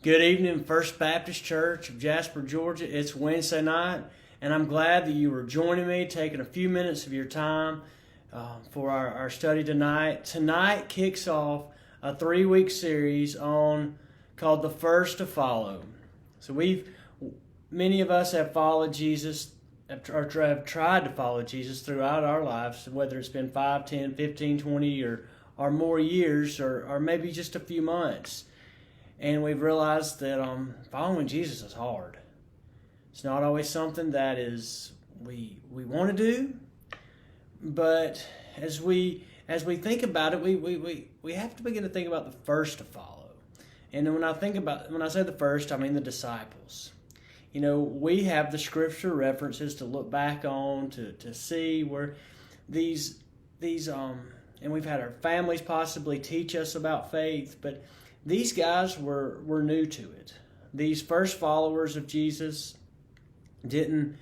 Good evening, First Baptist Church of Jasper, Georgia. It's Wednesday night, and I'm glad that you were joining me, taking a few minutes of your time for our study tonight. Tonight kicks off a 3-week series called The First to Follow. So many of us have followed Jesus, or have tried to follow Jesus throughout our lives, whether it's been 5, 10, 15, 20, or more years, or maybe just a few months. And we've realized that following Jesus is hard. It's not always something that we want to do, but as we think about it, we have to begin to think about the first to follow. And when I say the first, I mean the disciples. You know, we have the scripture references to look back on, to see where these and we've had our families possibly teach us about faith, but these guys were new to it. These first followers of Jesus didn't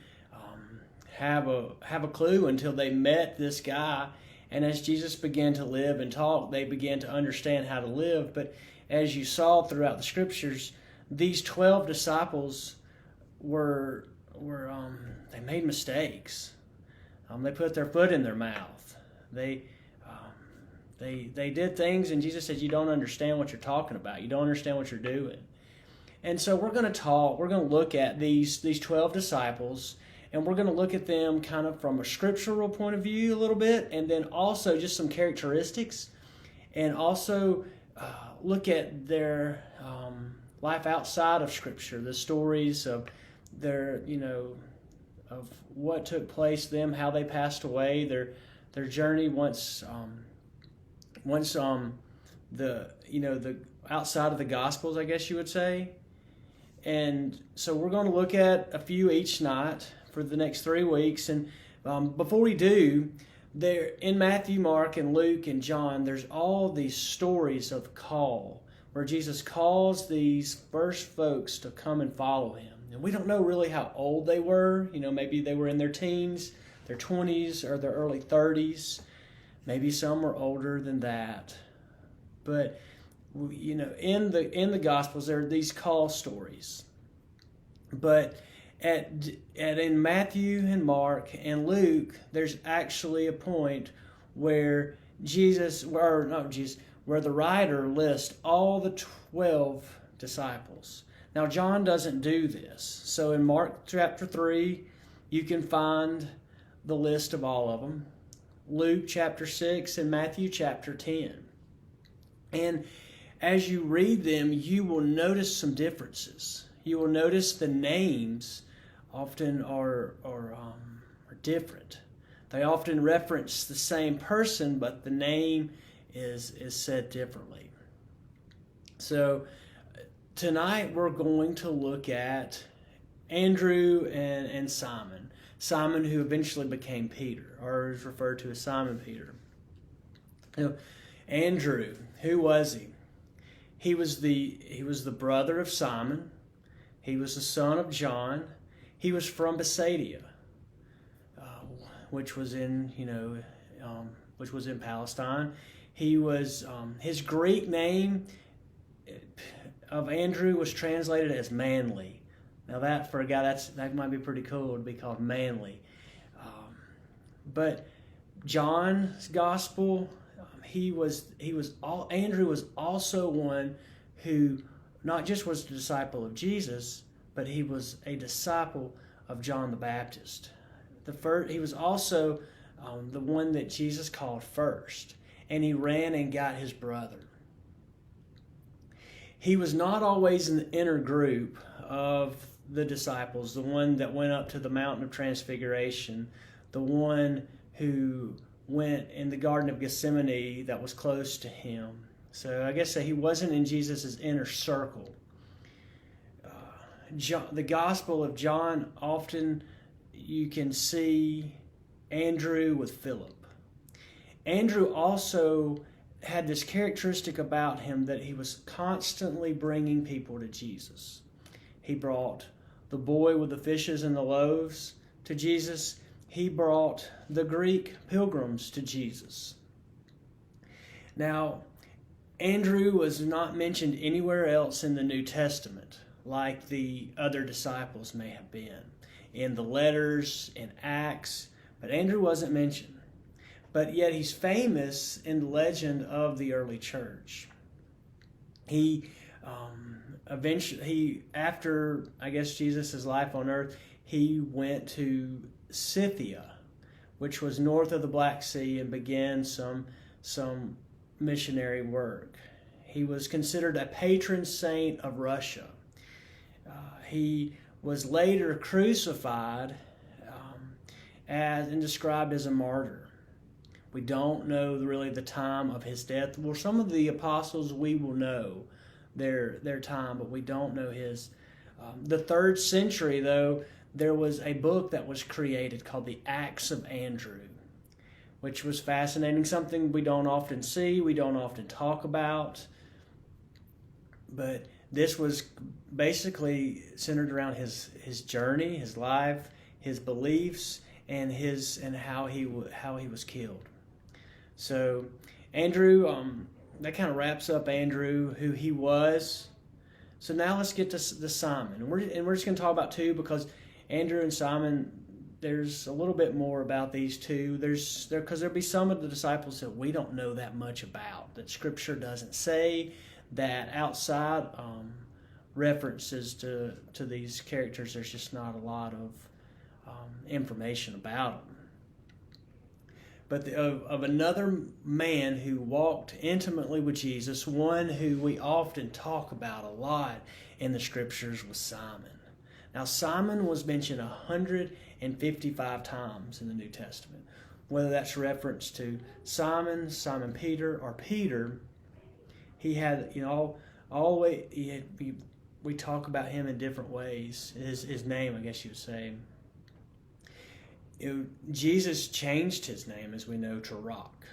have a clue until they met this guy. And as Jesus began to live and talk, they began to understand how to live. But as you saw throughout the scriptures, these 12 disciples they made mistakes. They put their foot in their mouth. They did things, and Jesus said, you don't understand what you're talking about. You don't understand what you're doing. And so we're going to look at these 12 disciples, and we're going to look at them kind of from a scriptural point of view a little bit, and then also just some characteristics, and also look at their life outside of Scripture, the stories of their, of what took place to them, how they passed away, their journey once the outside of the Gospels, I guess you would say. And so we're going to look at a few each night for the next 3 weeks. And before we do, there in Matthew, Mark, and Luke, and John, there's all these stories of call, where Jesus calls these first folks to come and follow him. And we don't know really how old they were. Maybe they were in their teens, their 20s, or their early 30s. Maybe some were older than that. But, in the Gospels, there are these call stories. But in Matthew and Mark and Luke, there's actually a point where where the writer lists all the 12 disciples. Now, John doesn't do this. So in Mark chapter 3, you can find the list of all of them. Luke chapter 6 and Matthew chapter 10. And as you read them, you will notice some differences. You will notice the names often are different. They often reference the same person, but the name is said differently. So tonight we're going to look at Andrew and Simon. Simon, who eventually became Peter, or is referred to as Simon Peter. Andrew, who was he? He was the brother of Simon. He was the son of John. He was from Bethsaida, which was in Palestine. He was his Greek name of Andrew was translated as manly. Now that for a guy that might be pretty cool to be called manly. But John's gospel, Andrew was also one who not just was a disciple of Jesus, but he was a disciple of John the Baptist. He was also the one that Jesus called first, and he ran and got his brother. He was not always in the inner group of the disciples, the one that went up to the mountain of transfiguration, the one who went in the Garden of Gethsemane that was close to him. So I guess that he wasn't in Jesus' inner circle. The Gospel of John, often you can see Andrew with Philip. Andrew also had this characteristic about him that he was constantly bringing people to Jesus. He brought the boy with the fishes and the loaves to Jesus. He brought the Greek pilgrims to Jesus. Now, Andrew was not mentioned anywhere else in the New Testament like the other disciples may have been. In the letters, in Acts, but Andrew wasn't mentioned. But yet he's famous in the legend of the early church. He eventually, after, I guess, Jesus' life on earth, he went to Scythia, which was north of the Black Sea, and began some missionary work. He was considered a patron saint of Russia. He was later crucified and described as a martyr. We don't know really the time of his death. Well, some of the apostles, we will know their time, but we don't know his. The 3rd century, though, there was a book that was created called the Acts of Andrew, which was fascinating, something we don't often see, we don't often talk about. But this was basically centered around his journey, his life, his beliefs, and how he was killed. So Andrew, that kind of wraps up Andrew, who he was. So now let's get to Simon, and we're just going to talk about two, because Andrew and Simon, there's a little bit more about these two. Because there'll be some of the disciples that we don't know that much about, that Scripture doesn't say, that outside references to these characters, there's just not a lot of information about them. But of another man who walked intimately with Jesus, one who we often talk about a lot in the Scriptures, was Simon. Now, Simon was mentioned 155 times in the New Testament. Whether that's reference to Simon Peter, or Peter, he had, all the way, we talk about him in different ways. His name, I guess you would say. Jesus changed his name, as we know, to Rock,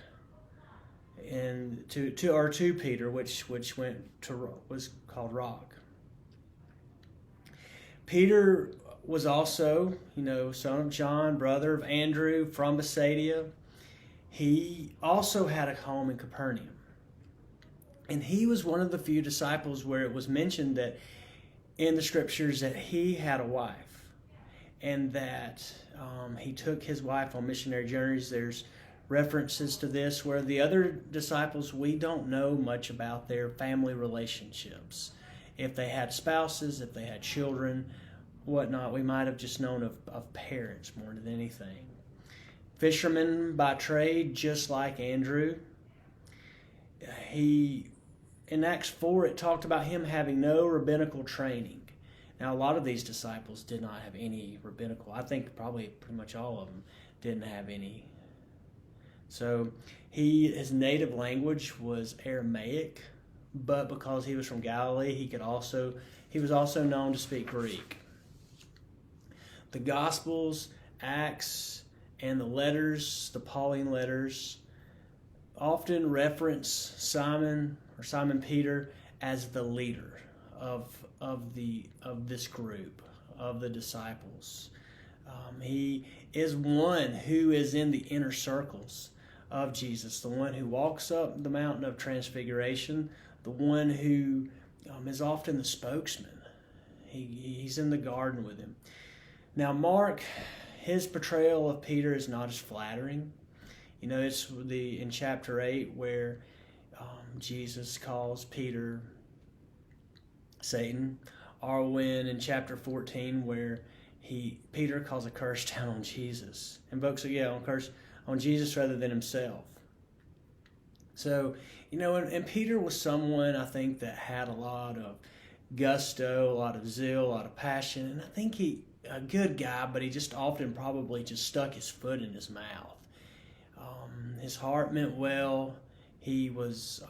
and to Peter, which was called Rock. Peter was also, son of John, brother of Andrew, from Bethsaida. He also had a home in Capernaum, and he was one of the few disciples where it was mentioned that in the Scriptures that he had a wife, and that he took his wife on missionary journeys. There's references to this where the other disciples, we don't know much about their family relationships. If they had spouses, if they had children, whatnot, we might have just known of parents more than anything. Fisherman by trade, just like Andrew. In Acts 4, it talked about him having no rabbinical training. Now, a lot of these disciples did not have any rabbinical. I think probably pretty much all of them didn't have any. So his native language was Aramaic, but because he was from Galilee, he was also known to speak Greek. The Gospels, Acts, and the letters, the Pauline letters, often reference Simon Peter as the leader of this group of the disciples. He is one who is in the inner circles of Jesus, the one who walks up the mountain of transfiguration, the one who is often the spokesman. He's in the garden with him. Now, Mark, his portrayal of Peter is not as flattering. It's in chapter 8 where Jesus calls Peter Satan, or when in chapter 14 where Peter calls a curse down on Jesus, invokes a curse on Jesus rather than himself. So, and Peter was someone, I think, that had a lot of gusto, a lot of zeal, a lot of passion, and I think a good guy, but he just often probably just stuck his foot in his mouth. His heart meant well. He was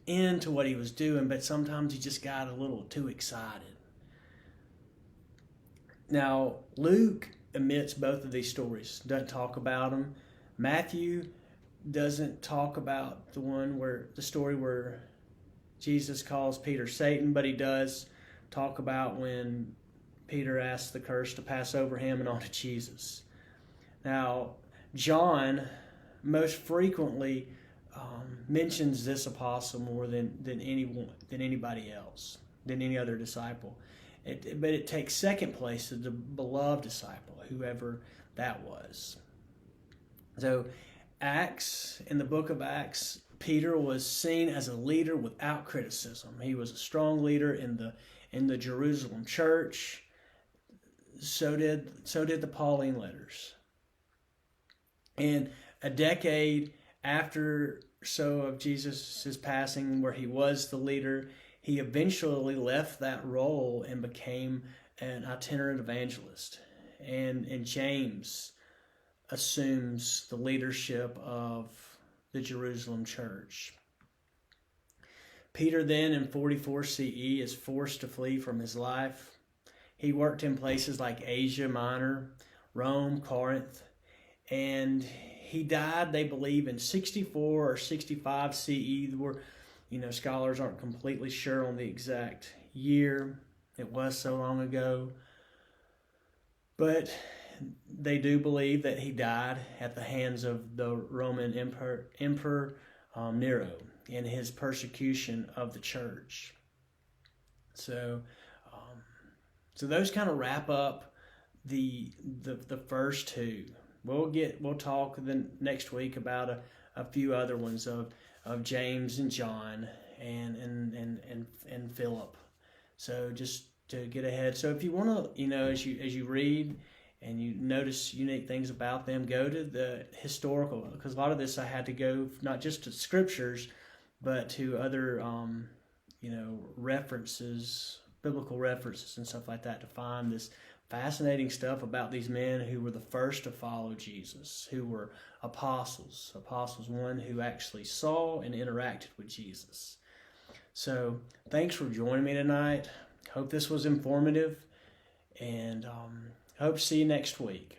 into what he was doing, but sometimes he just got a little too excited. Now, Luke omits both of these stories, doesn't talk about them. Matthew doesn't talk about the story where Jesus calls Peter Satan, but he does talk about when Peter asks the curse to pass over him and onto Jesus. Now, John most frequently mentions this apostle more than anybody else, than any other disciple. But it takes second place to the beloved disciple, whoever that was. So in the book of Acts, Peter was seen as a leader without criticism. He was a strong leader in the Jerusalem church. So did the Pauline letters. And a decade after of Jesus' passing, where he was the leader, he eventually left that role and became an itinerant evangelist. And James assumes the leadership of the Jerusalem church. Peter then, in 44 CE, is forced to flee from his life. He worked in places like Asia Minor, Rome, Corinth, and he died, they believe, in 64 or 65 CE. Scholars aren't completely sure on the exact year. It was so long ago. But they do believe that he died at the hands of the Roman Emperor Nero in his persecution of the church. So those kind of wrap up the first two. We'll talk next week about a few other ones of James and John and Philip. So just to get ahead. So if you want to, as you read and you notice unique things about them, go to the historical, because a lot of this I had to go not just to scriptures, but to other references, biblical references and stuff like that, to find this fascinating stuff about these men who were the first to follow Jesus, who were apostles, one who actually saw and interacted with Jesus. So thanks for joining me tonight. Hope this was informative, and hope to see you next week.